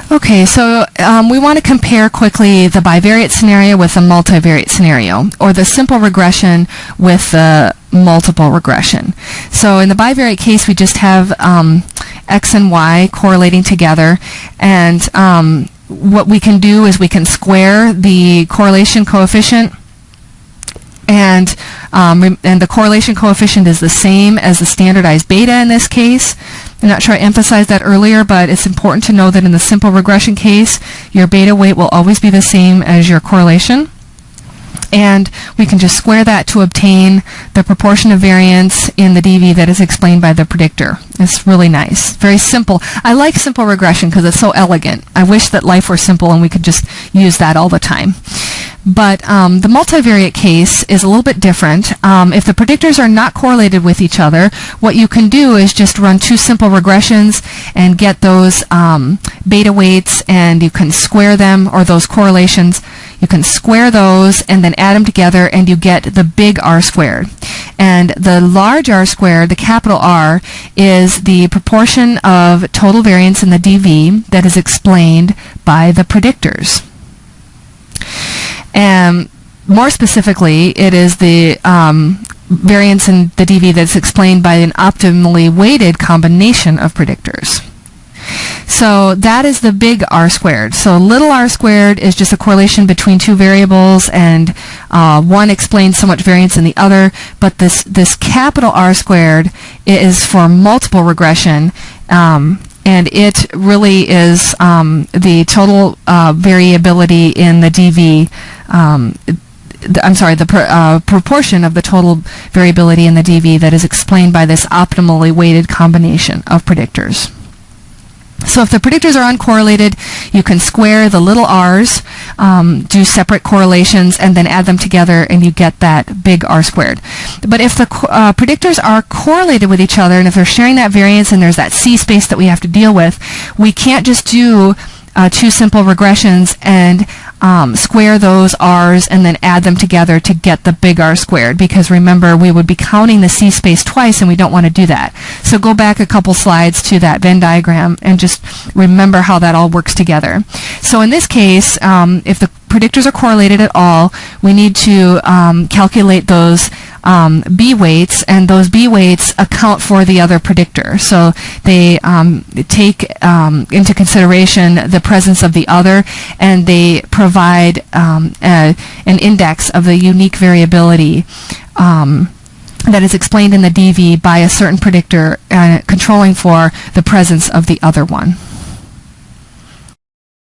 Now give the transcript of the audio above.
Okay, so we want to compare quickly the bivariate scenario with the multivariate scenario, or the simple regression with the multiple regression. So in the bivariate case, we just have x and y correlating together, and what we can do is we can square the correlation coefficient, and the correlation coefficient is the same as the standardized beta in this case. I'm not sure I emphasized that earlier, but it's important to know that in the simple regression case, your beta weight will always be the same as your correlation. And we can just square that to obtain the proportion of variance in the DV that is explained by the predictor. It's really nice. Very simple. I like simple regression because it's so elegant. I wish that life were simple and we could just use that all the time. But the multivariate case is a little bit different. If the predictors are not correlated with each other, what you can do is just run two simple regressions and get those beta weights, and you can square them, or those correlations. You can square those and then add them together, and you get the big R squared. And the large R squared, the capital R, is the proportion of total variance in the DV that is explained by the predictors. And more specifically, it is the variance in the DV that's explained by an optimally weighted combination of predictors. So that is the big R squared. So little r squared is just a correlation between two variables, and one explains so much variance in the other. But this capital R squared is for multiple regression, and it really is the total variability in the DV. The proportion of the total variability in the DV that is explained by this optimally weighted combination of predictors. So if the predictors are uncorrelated, you can square the little r's, do separate correlations, and then add them together, and you get that big R squared. But if the predictors are correlated with each other, and if they're sharing that variance and there's that C space that we have to deal with, we can't just do two simple regressions and square those r's and then add them together to get the big R squared, because remember, we would be counting the C space twice, and we don't want to do that. So go back a couple slides to that Venn diagram and just remember how that all works together. So in this case, if the predictors are correlated at all, we need to calculate those B weights, and those B weights account for the other predictor. So they take into consideration the presence of the other, and they provide an index of the unique variability that is explained in the DV by a certain predictor controlling for the presence of the other one.